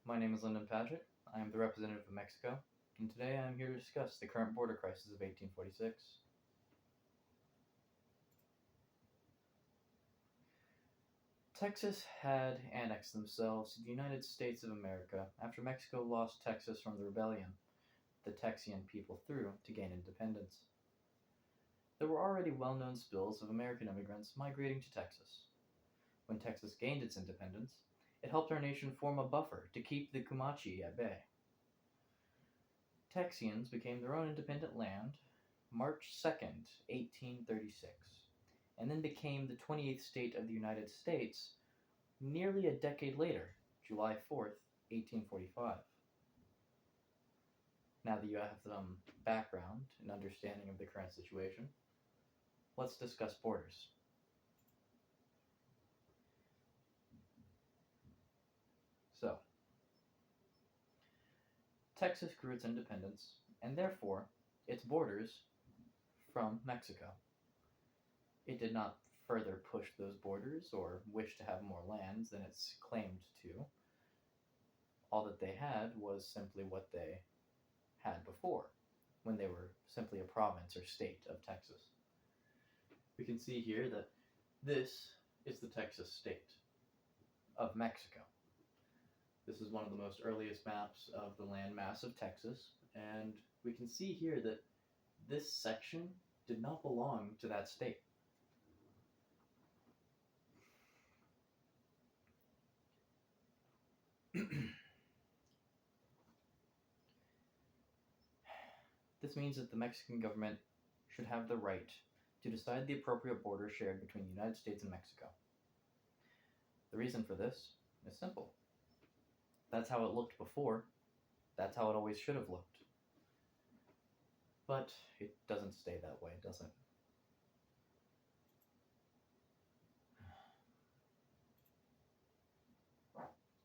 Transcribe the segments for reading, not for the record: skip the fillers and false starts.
My name is Lyndon Paget. I am the representative of Mexico, and today I am here to discuss the current border crisis of 1846. Texas had annexed themselves to the United States of America after Mexico lost Texas from the rebellion the Texian people threw to gain independence. There were already well known spills of American immigrants migrating to Texas. When Texas gained its independence, it helped our nation form a buffer to keep the Comanche at bay. Texians became their own independent land March 2nd, 1836, and then became the 28th state of the United States nearly a decade later, July 4th, 1845. Now that you have some background and understanding of the current situation, let's discuss borders. So, Texas grew its independence, and therefore its borders from Mexico. It did not further push those borders or wish to have more lands than it's claimed to. All that they had was simply what they had before, when they were simply a province or state of Texas. We can see here that this is the Texas state of Mexico. This is one of the most earliest maps of the landmass of Texas, and we can see here that this section did not belong to that state. This means that the Mexican government should have the right to decide the appropriate border shared between the United States and Mexico. The reason for this is simple. That's how it looked before. That's how it always should have looked. But it doesn't stay that way, does it?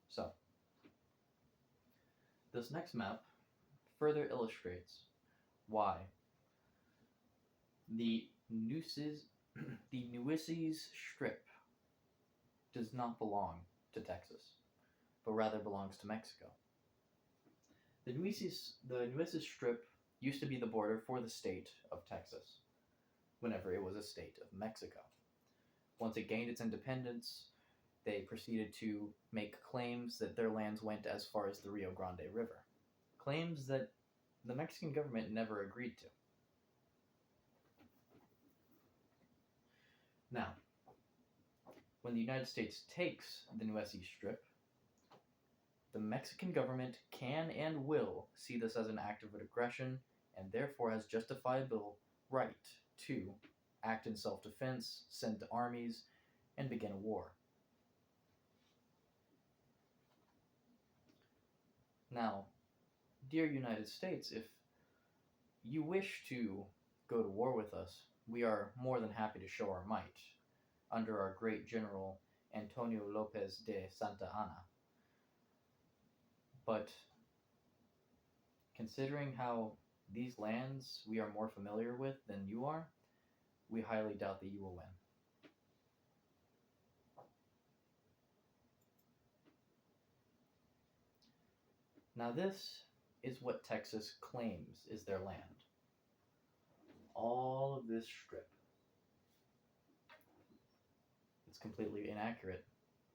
So, this next map further illustrates why the Nueces Strip does not belong to Texas, but rather belongs to Mexico. The Nueces Strip used to be the border for the state of Texas, whenever it was a state of Mexico. Once it gained its independence, they proceeded to make claims that their lands went as far as the Rio Grande River. Claims that the Mexican government never agreed to. Now, when the United States takes the Nueces Strip, the Mexican government can and will see this as an act of aggression and therefore has justifiable right to act in self-defense, send armies, and begin a war. Now, dear United States, if you wish to go to war with us, we are more than happy to show our might under our great general Antonio Lopez de Santa Anna. But considering how these lands we are more familiar with than you are, we highly doubt that you will win. Now this is what Texas claims is their land. All of this strip. It's completely inaccurate.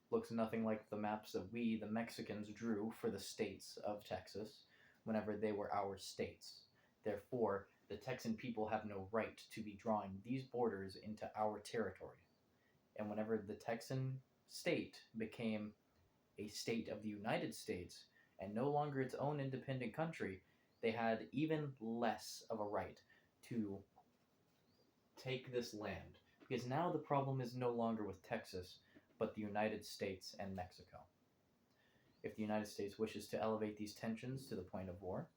Looks nothing like the maps that we, the Mexicans, drew for the states of Texas whenever they were our states. Therefore, the Texan people have no right to be drawing these borders into our territory. And whenever the Texan state became a state of the United States and no longer its own independent country, they had even less of a right to take this land. Because now the problem is no longer with Texas, but the United States and Mexico. If the United States wishes to elevate these tensions to the point of war,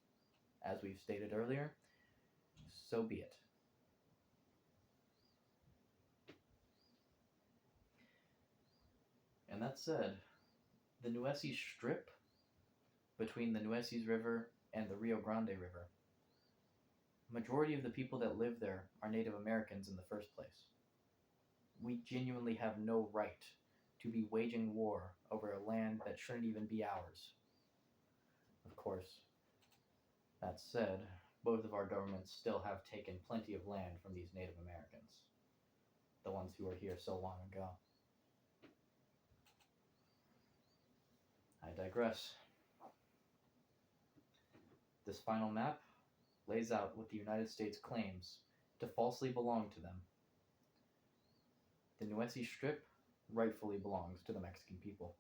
as we've stated earlier, so be it. And that said, the Nueces Strip between the Nueces River and the Rio Grande River, majority of the people that live there are Native Americans in the first place. We genuinely have no right to be waging war over a land that shouldn't even be ours. course, that said, both of our governments still have taken plenty of land from these Native Americans, the ones who were here so long ago. I digress. This final map lays out what the United States claims to falsely belong to them. The Nueces Strip rightfully belongs to the Mexican people.